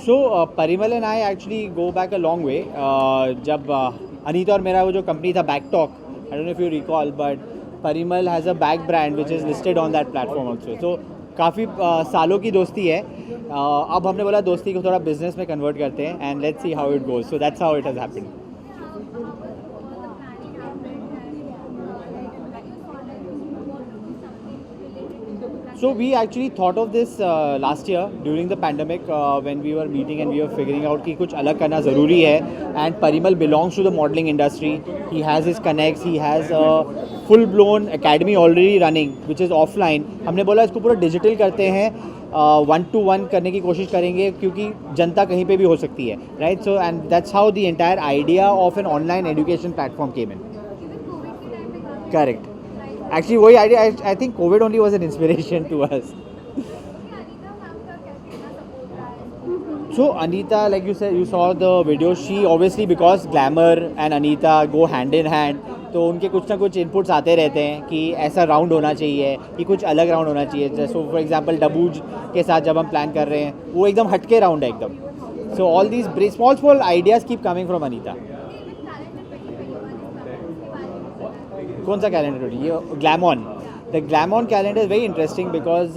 Parimal and I actually go back a long way. जब अनीता और मेरा वो जो कंपनी था Backtalk, I don't know if you recall, but Parimal has a bag brand which is listed on that platform also. तो काफ़ी सालों की दोस्ती है. अब हमने बोला दोस्ती को थोड़ा बिजनेस में कन्वर्ट करते हैं and let's see how it goes. So that's how it has happened. So we actually thought of this last year during the pandemic when we were meeting and we were figuring out कि कुछ अलग करना ज़रूरी है. And Parimal belongs to the modeling industry. He has his connects. He has a full-blown academy already running, which is offline. हमने बोला इसको पूरा डिजिटल करते हैं, 1-to-1 करने की कोशिश करेंगे क्योंकि जनता कहीं पे भी हो सकती है, right? So and that's how the entire idea of an online education platform came in. Correct. Actually वही idea, I think COVID only was an inspiration to us. So Anita, like you said, you saw the video. She obviously, because glamour and Anita go hand in hand, तो उनके कुछ ना कुछ inputs आते रहते हैं कि ऐसा राउंड होना चाहिए, कि कुछ अलग राउंड होना चाहिए. जैसे फॉर एग्जांपल डबूज के साथ जब हम प्लान कर रहे हैं, वो एकदम हटके राउंड है एकदम. So all these small ideas keep coming from Anita. कौन सा कैलेंडर? ये ग्लैमॉन. The Glamon calendar is very interesting because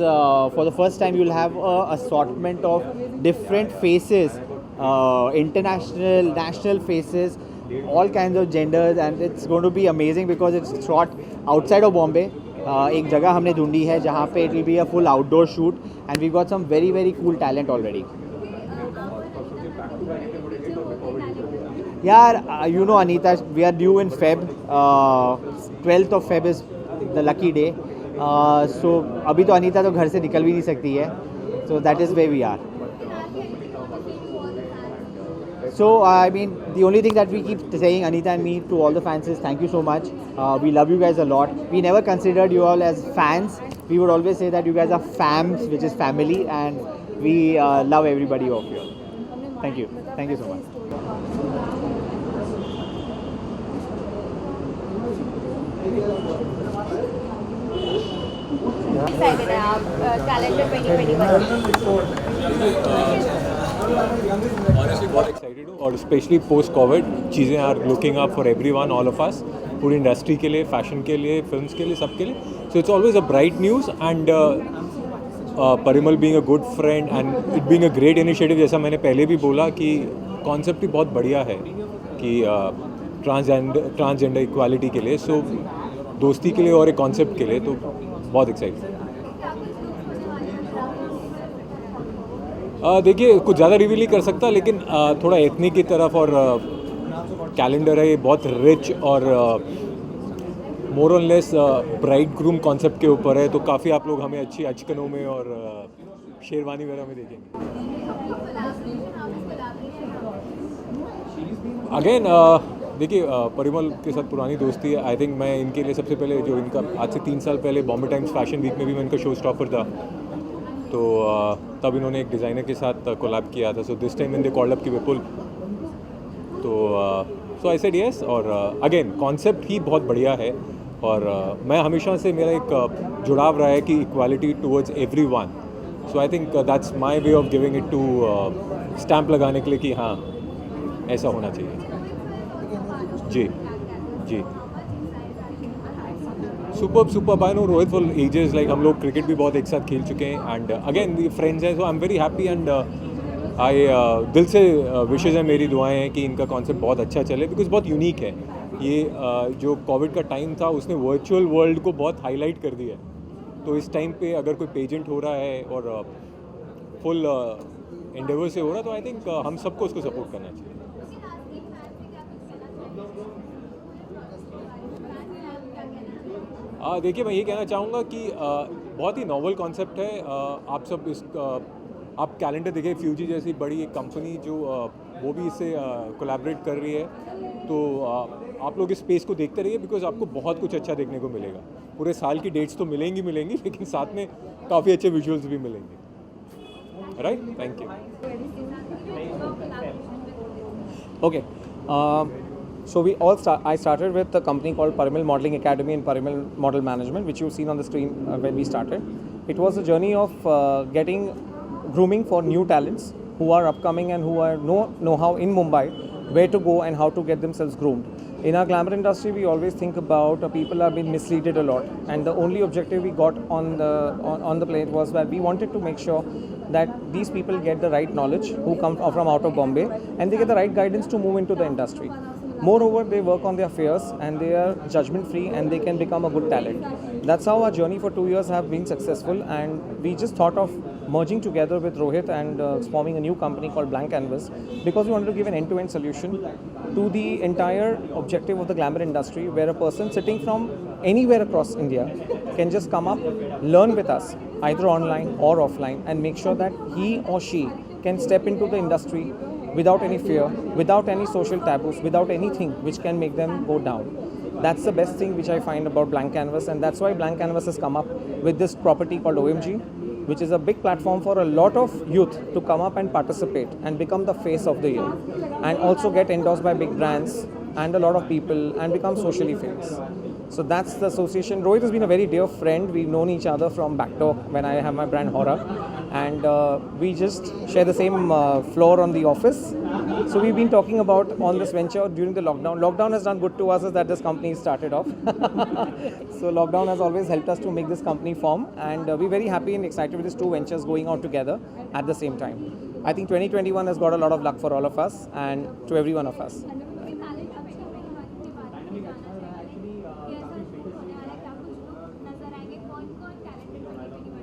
for the first time you'll have a assortment of different faces, international, national faces, all kinds of genders, and it's going to be amazing because it's shot outside of Bombay. एक जगह हमने ढूंढी है जहाँ पे it will be a full outdoor shoot and we've got some very very cool talent already. यार, you know Anita, we are due in Feb. 12th of Feb is the lucky day. So अभी तो अनीता तो घर से निकल भी नहीं सकती है. So that is where we are. So I mean, the only thing that we keep saying, Anita and me, to all the fans is thank you so much. We love you guys a lot. We never considered you all as fans. We would always say that you guys are fams, which is family, and we love everybody of you. Thank you. Thank you so much. Excited है आप calendar 2021? Honestly बहुत excited हूँ और specially post COVID चीज़ें are looking up for everyone, all of us, पूरी industry के लिए, fashion के लिए, फिल्म्स के लिए, सबके लिए. So it's always a bright news and Parimal being a good friend and it being a great initiative. जैसा मैंने पहले भी बोला कि कॉन्सेप्ट ही बहुत बढ़िया है कि ट्रांसजेंडर इक्वालिटी के लिए, सो दोस्ती के लिए और एक कॉन्सेप्ट के लिए, तो बहुत एक्साइटेड. देखिए कुछ ज़्यादा रिवील नहीं कर सकता, लेकिन थोड़ा एथनिक की तरफ और कैलेंडर है ये बहुत रिच और मोर और लेस ब्राइड ग्रूम कॉन्सेप्ट के ऊपर है, तो काफ़ी आप लोग हमें अच्छी अचकनों में और शेरवानी वगैरह में देखेंगे. अगेन देखिए परिमल के साथ पुरानी दोस्ती है. आई थिंक मैं इनके लिए सबसे पहले जो इनका आज से 3 साल पहले बॉम्बे टाइम्स फैशन वीक में भी मैं इनका शो स्टॉपर था, तो तब इन्होंने एक डिज़ाइनर के साथ कोलैब किया था. So this time in they called up की विपुल, तो सो आई सेड यस. और अगेन कॉन्सेप्ट ही बहुत बढ़िया है और मैं हमेशा से मेरा एक जुड़ाव रहा है कि equality towards everyone. So I think that's my way of giving it to stamp लगाने के लिए कि हाँ ऐसा होना चाहिए. जी जी super. I know Rohit for ages, like हम लोग क्रिकेट भी बहुत एक साथ खेल चुके हैं एंड अगेन दी फ्रेंड्स हैं. So I am very happy and I दिल से विशेज़ हैं, मेरी दुआएं हैं कि इनका कॉन्सेप्ट बहुत अच्छा चले बिकॉज बहुत यूनिक है. ये जो कोविड का टाइम था उसने वर्चुअल वर्ल्ड को बहुत हाईलाइट कर दिया है. तो इस टाइम पे अगर कोई पेजेंट हो रहा है और फुल एंडेवर से हो रहा है, तो आई थिंक हम सबको उसको सपोर्ट करना चाहिए. देखिए मैं ये कहना चाहूँगा कि बहुत ही नॉवल कॉन्सेप्ट है. आप सब इस आप कैलेंडर देखिए, फ्यूजी जैसी बड़ी एक कंपनी जो वो भी इससे कोलैबोरेट कर रही है, तो आप लोग इस स्पेस को देखते रहिए बिकॉज आपको बहुत कुछ अच्छा देखने को मिलेगा. पूरे साल की डेट्स तो मिलेंगी लेकिन साथ में काफ़ी अच्छे विजुअल्स भी मिलेंगे. Right, thank you. Okay. So I started with a company called Parimal Modeling Academy and Parimal Model Management, which you've seen on the screen when we started. It was a journey of grooming for new talents who are upcoming and who are know-how in Mumbai, where to go and how to get themselves groomed. In our glamour industry, we always think about people have been misleaded a lot, and the only objective we got on the plate was that we wanted to make sure that these people get the right knowledge who come from out of Bombay, and they get the right guidance to move into the industry. Moreover, they work on their fears and they are judgment free and they can become a good talent. That's how our journey for 2 years have been successful, and we just thought of merging together with Rohit and forming a new company called Blank Canvas, because we wanted to give an end-to-end solution to the entire objective of the glamour industry, where a person sitting from anywhere across India can just come up, learn with us, either online or offline, and make sure that he or she can step into the industry without any fear, without any social taboos, without anything which can make them go down. That's the best thing which I find about Blank Canvas, and that's why Blank Canvas has come up with this property called OMG, which is a big platform for a lot of youth to come up and participate and become the face of the year, and also get endorsed by big brands and a lot of people and become socially famous. So that's the association. Rohit has been a very dear friend. We've known each other from Backtalk when I have my brand Hora, and we just share the same floor on the office. So we've been talking about on this venture during the lockdown. Lockdown has done good to us, is that this company started off. So lockdown has always helped us to make this company form, and we're very happy and excited with these two ventures going out together at the same time. I think 2021 has got a lot of luck for all of us and to every one of us.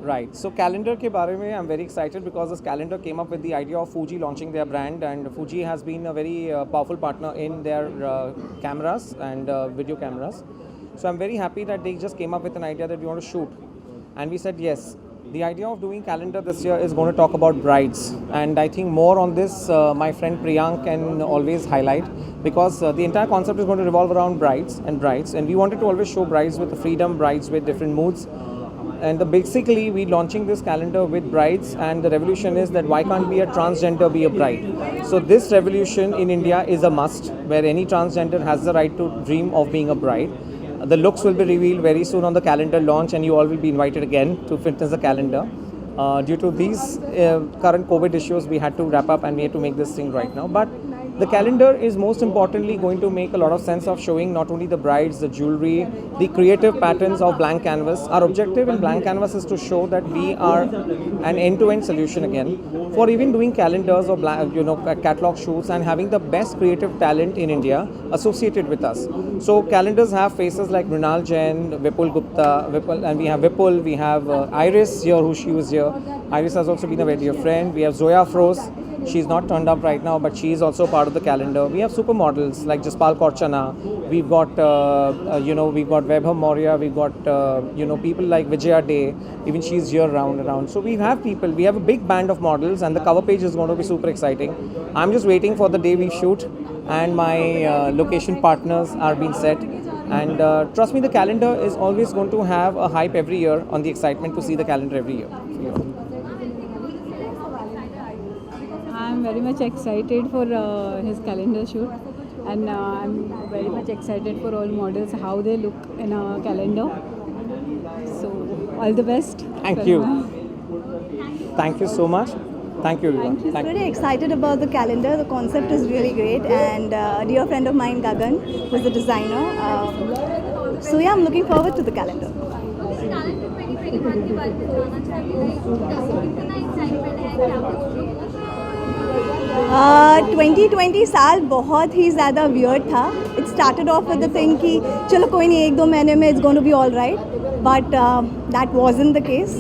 Right. So calendar ke baare mein I'm very excited, because this calendar came up with the idea of Fuji launching their brand, and Fuji has been a very powerful partner in their cameras and video cameras. So I'm very happy that they just came up with an idea that we want to shoot, and we said yes. The idea of doing calendar this year is going to talk about brides, and I think more on this my friend Priyank can always highlight, because the entire concept is going to revolve around brides, and we wanted to always show brides with the freedom, brides with different moods. And basically, we're launching this calendar with brides, and the revolution is that why can't be a transgender be a bride? So this revolution in India is a must, where any transgender has the right to dream of being a bride. The looks will be revealed very soon on the calendar launch, and you all will be invited again to witness the calendar. Due to these current COVID issues, we had to wrap up and we had to make this thing right now. But the calendar is most importantly going to make a lot of sense of showing not only the brides, the jewelry, the creative patterns of Blank Canvas. Our objective in Blank Canvas is to show that we are an end-to-end solution again for even doing calendars or catalog shoots and having the best creative talent in India associated with us. So calendars have faces like Mrinal Jain, Vipul Gupta, and we have Vipul, we have Iris here, she was here. Iris has also been a very dear friend. We have Zoya Froze. She's not turned up right now, but she is also part of the calendar. We have supermodels like Jaspal Korchana. We've got, we've got Vaibhav Maurya. We've got, people like Vijaya Day. Even she's here around. So we have people. We have a big band of models, and the cover page is going to be super exciting. I'm just waiting for the day we shoot, and my location partners are being set. And trust me, the calendar is always going to have a hype every year on the excitement to see the calendar every year. I'm very much excited for his calendar shoot, and I'm very much excited for all models, how they look in a calendar. So all the best. Thank you. Thank you so much. Thank you, everyone. I'm really excited about the calendar. The concept is really great, and a dear friend of mine, Gagan, who's a designer. So yeah, I'm looking forward to the calendar. calendar 2021 की बात बताना चाहिए, कितना excitement है, क्या कुछ 2020 साल बहुत ही ज़्यादा वियर्ड था. It started off with the thing कि चलो कोई नहीं, 1-2 महीने में it's going to be all right, but that wasn't the case.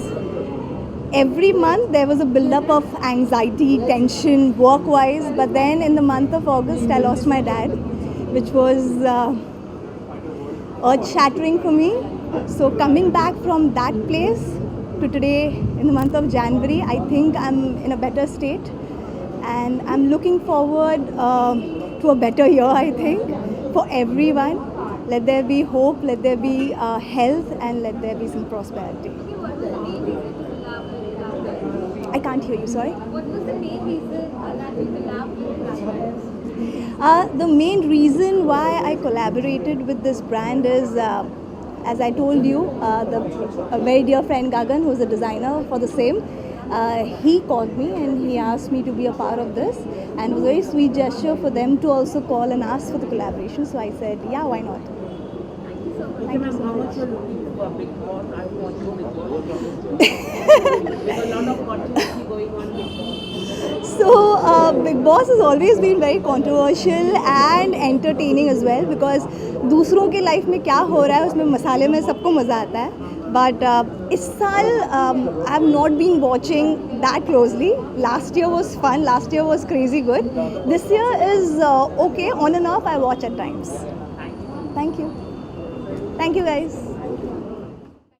Every month there was a build-up of anxiety, tension, work-wise, but then in the month of August I lost my dad, which was earth-shattering for me. So coming back from that place to today in the month of January, I think I'm in a better state, and I'm looking forward to a better year, I think, for everyone. Let there be hope, let there be health, and let there be some prosperity. I can't hear you, sorry. What was the main reason that you collaborated? The main reason why I collaborated with this brand is, as I told you, a very dear friend Gagan, who's a designer for the same. he called me and he asked me to be a part of this, and it was a very sweet gesture for them to also call and ask for the collaboration. So I said, yeah, why not? Thank you so much. So Big Boss has always been very controversial and entertaining as well, because दूसरों के life में क्या हो रहा है उसमें मसाले में सबको मज़ा आता है. But इस साल I have not been watching that closely. Last year was fun. Last year was crazy good. This year is okay, on and off. I watch at times. Thank you. Thank you guys.